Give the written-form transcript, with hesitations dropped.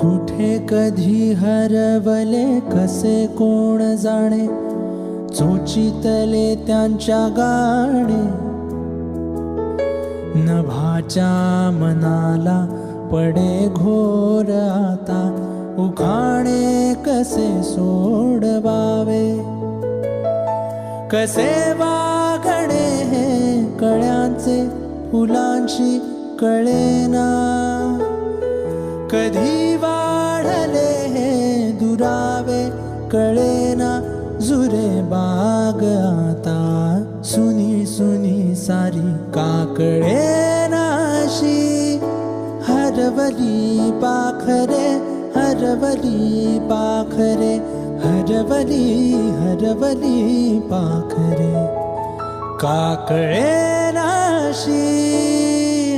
कुठे कधी हरवले कसे कोण जाणे, चोचितले त्यांच्या गाणे. नभाच्या मनाला पडे घोर आता, उखाणे कसे सोडवावे. कसे वागणे हे कळ्यांचे फुलांची कळेना, कधी वाढले हे दुरावे कळेना. जुरे बाग आता सुनी सुनी सारी का कळेनाशी. हरवली पाखरे हरवली पाखरे, हरवली हरवली पाखरे का कळेनाशी.